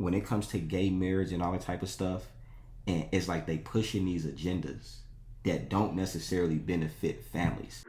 when it comes to gay marriage and all that type of stuff, and it's like they pushing these agendas that don't necessarily benefit families.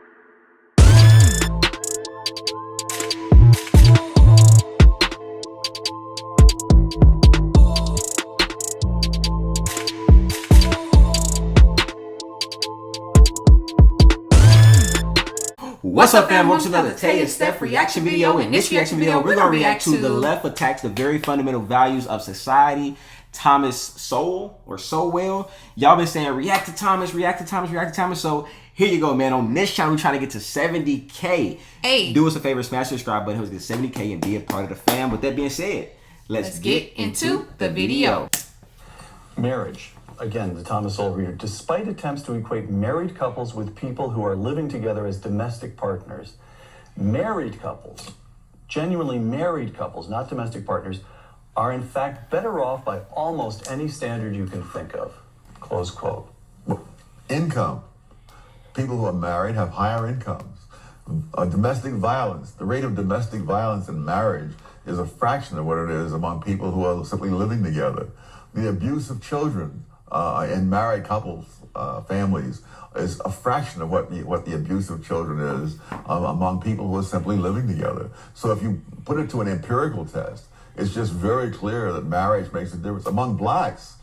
What's up, fam? Welcome to another Tay and Steph reaction video. In this reaction video, we're going to react to The Left Attacks the Very Fundamental Values of Society, Thomas Sowell, or Sowell. Y'all been saying, react to Thomas, react to Thomas, react to Thomas. So here you go, man. On this channel, we're trying to get to 70K. Hey. Do us a favor, smash the subscribe button. Let's get 70K and be a part of the fam. With that being said, let's get into the video. Marriage. Again, the Thomas Sowell reader. Despite attempts to equate married couples with people who are living together as domestic partners, married couples, genuinely married couples, not domestic partners, are in fact better off by almost any standard you can think of. Close quote. Income. People who are married have higher incomes. Domestic violence. The rate of domestic violence in marriage is a fraction of what it is among people who are simply living together. The abuse of children in married couples, families, is a fraction of what the abuse of children is among people who are simply living together. So if you put it to an empirical test, it's just very clear that marriage makes a difference. Among blacks,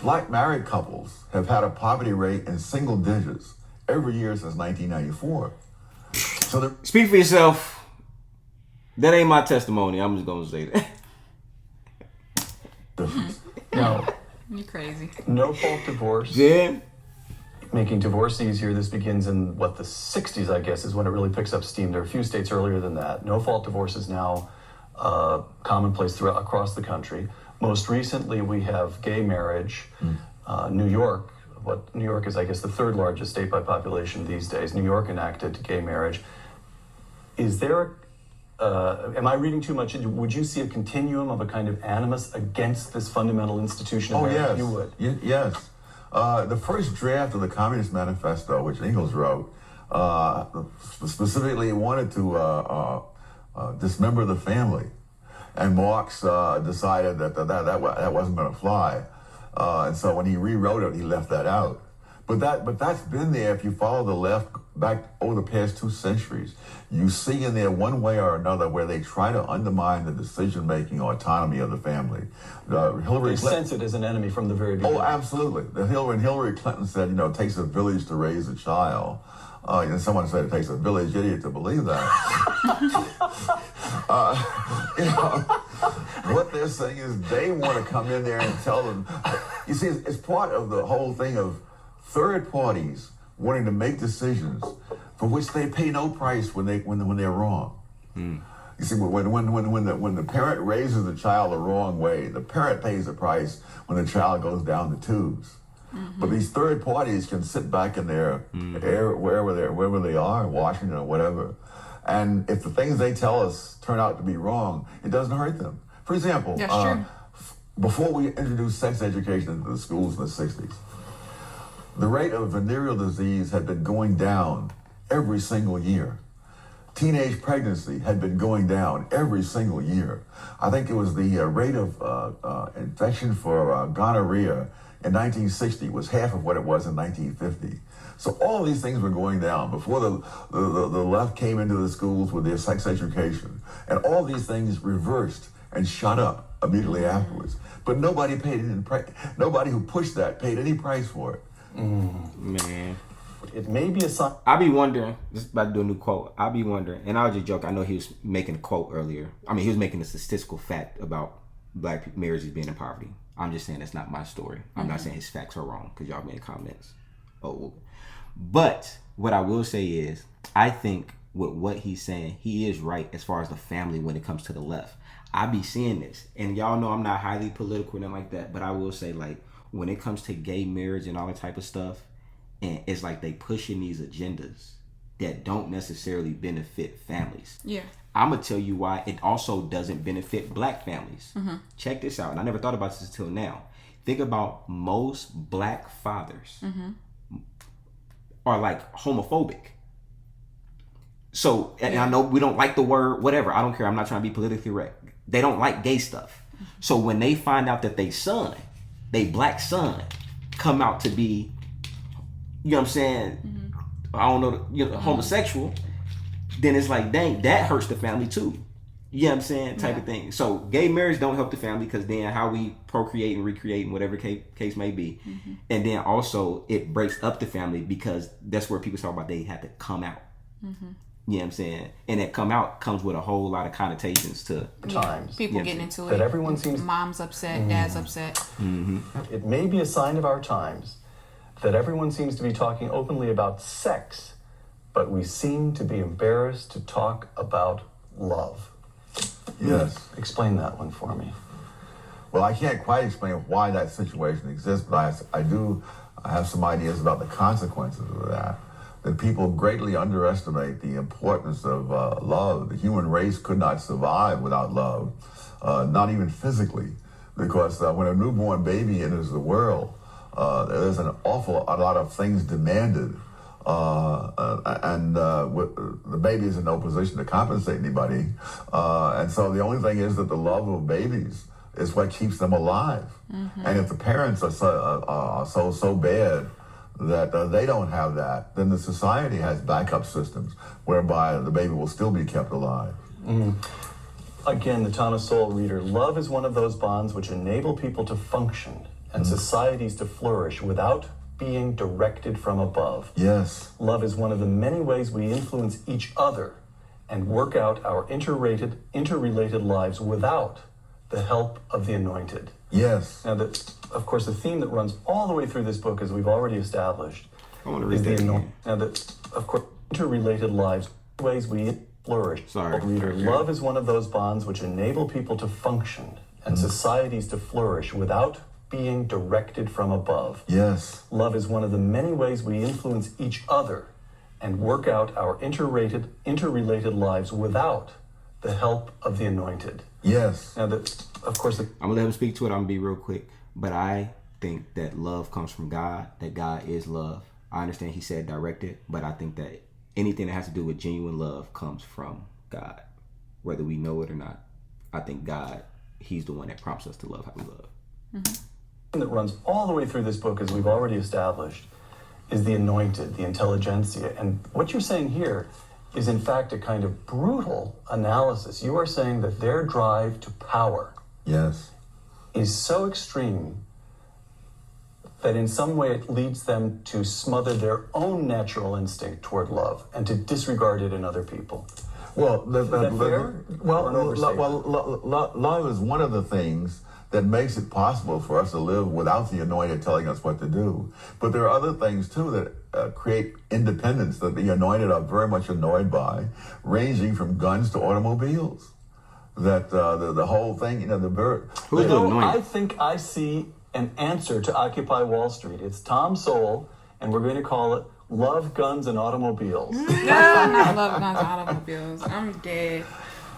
black married couples have had a poverty rate in single digits every year since 1994. So speak for yourself. That ain't my testimony. I'm just gonna say that. No. You're crazy. No fault divorce. Yeah. Making divorce easier. This begins in the 60s, I guess, is when it really picks up steam. There are a few states earlier than that. No fault divorce is now commonplace across the country. Most recently, we have gay marriage. New York, New York is, I guess, the third largest state by population these days. New York enacted gay marriage. Is there am I reading too much? Would you see a continuum of a kind of animus against this fundamental institution of marriage? Yes. You would? Yes. The first draft of the Communist Manifesto, which Engels wrote, specifically wanted to dismember the family. And Marx decided that wasn't going to fly. And so when he rewrote it, he left that out. But that's been there. If you follow the left back over the past 2 centuries, you see in there one way or another where they try to undermine the decision-making autonomy of the family. They sense it as an enemy from the very beginning. Oh, absolutely. When Hillary Clinton said, it takes a village to raise a child, and someone said it takes a village idiot to believe that. What they're saying is they want to come in there and tell them. You see, it's part of the whole thing of third parties wanting to make decisions for which they pay no price when they're wrong. You see, when the parent raises the child the wrong way, the parent pays the price when the child goes down the tubes. But these third parties can sit back in their wherever they are, Washington or whatever, and if the things they tell us turn out to be wrong, it doesn't hurt them. For example, before we introduced sex education into the schools in the 60s, the rate of venereal disease had been going down every single year. Teenage pregnancy had been going down every single year. I think it was the rate of infection for gonorrhea in 1960 was half of what it was in 1950. So all these things were going down before the left came into the schools with their sex education. And all these things reversed and shot up immediately afterwards. But nobody nobody who pushed that paid any price for it. Man, it may be a sign. I be wondering, just about to do a new quote, I be wondering, and I was just joking, I know he was making a quote earlier. I mean, he was making a statistical fact about black marriages being in poverty. I'm just saying that's not my story. I'm not saying his facts are wrong, because y'all made comments. But what I will say is, I think with what he's saying, he is right as far as the family when it comes to the left. I be seeing this, and y'all know I'm not highly political and nothing like that, but I will say, like, when it comes to gay marriage and all that type of stuff, and it's like they pushing these agendas that don't necessarily benefit families. Yeah. I'm going to tell you why it also doesn't benefit black families. Check this out. And I never thought about this until now. Think about most black fathers are like homophobic. So, and I know we don't like the word, whatever. I don't care. I'm not trying to be politically correct. They don't like gay stuff. So when they find out that they black son, come out to be, you know what I'm saying, I don't know, homosexual, then it's like, dang, that hurts the family too. You know what I'm saying? Type of thing. So gay marriage don't help the family because then how we procreate and recreate and whatever case may be. And then also it breaks up the family because that's where people talk about they have to come out. You know what I'm saying? And that come out comes with a whole lot of connotations to times. People getting into it. That everyone seems... Mom's upset, dad's upset. It may be a sign of our times that everyone seems to be talking openly about sex, but we seem to be embarrassed to talk about love. Yes. Explain that one for me. Well, I can't quite explain why that situation exists, but I have some ideas about the consequences of that. That people greatly underestimate the importance of love. The human race could not survive without love, not even physically, because when a newborn baby enters the world, there's an awful lot of things demanded. And the baby is in no position to compensate anybody. And so the only thing is that the love of babies is what keeps them alive. And if the parents are so bad that they don't have that, then the society has backup systems whereby the baby will still be kept alive. Again, the Thomas Sowell reader, love is one of those bonds which enable people to function and societies to flourish without being directed from above. Yes. Love is one of the many ways we influence each other and work out our interrelated lives without the help of the anointed. Yes. Now, of course, the theme that runs all the way through this book, as we've already established, is the anointed. Now, of course, interrelated lives, ways we flourish. Reader, love is one of those bonds which enable people to function and societies to flourish without being directed from above. Yes. Love is one of the many ways we influence each other and work out our interrelated lives without the help of the anointed. Yes. Now, of course... I'm going to let him speak to it. I'm going to be real quick. But I think that love comes from God, that God is love. I understand he said directed, but I think that anything that has to do with genuine love comes from God, whether we know it or not. I think God, he's the one that prompts us to love how we love. That runs all the way through this book, as we've already established, is the anointed, the intelligentsia. And what you're saying here is, in fact, a kind of brutal analysis. You are saying that their drive to power is so extreme that in some way it leads them to smother their own natural instinct toward love and to disregard it in other people. Well, love is one of the things that makes it possible for us to live without the anointed telling us what to do. But there are other things, too, that create independence that the anointed are very much annoyed by, ranging from guns to automobiles. That the whole thing, I think I see an answer to Occupy Wall Street. It's Tom Sowell, and we're going to call it Love, Guns, and Automobiles. Not Love, Guns, and Automobiles. I'm dead.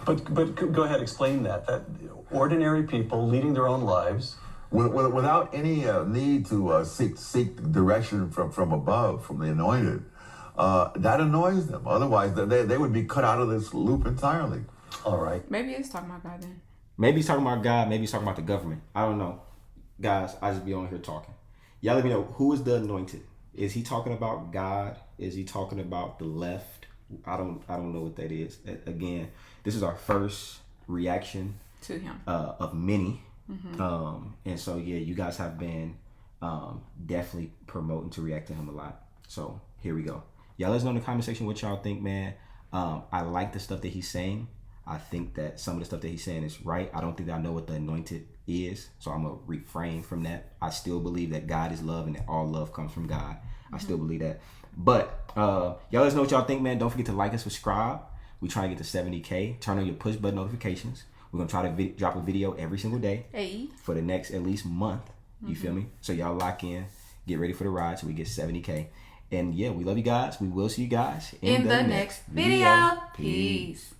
But go ahead, explain that ordinary people leading their own lives without any need to seek direction from above, from the anointed, that annoys them. Otherwise, they would be cut out of this loop entirely. All right. Maybe it's talking about God then. Maybe he's talking about God. Maybe he's talking about the government. I don't know, guys. I just be on here talking. Y'all let me know, who is the anointed? Is he talking about God? Is he talking about the left? I don't know what that is. Again, this is our first reaction to him of many. And so you guys have been definitely promoting to react to him a lot. So here we go. Y'all let us know in the comment section what y'all think, man. I like the stuff that he's saying. I think that some of the stuff that he's saying is right. I don't think that I know what the anointed is, so I'm gonna refrain from that. I still believe that God is love and that all love comes from God. I still believe that. But y'all let us know what y'all think, man. Don't forget to like and subscribe. We try to get to 70K. Turn on your push button notifications. We're gonna try to drop a video every single day for the next at least month. You feel me? So y'all lock in, get ready for the ride so we get 70K. And yeah, we love you guys. We will see you guys in the next video. Peace.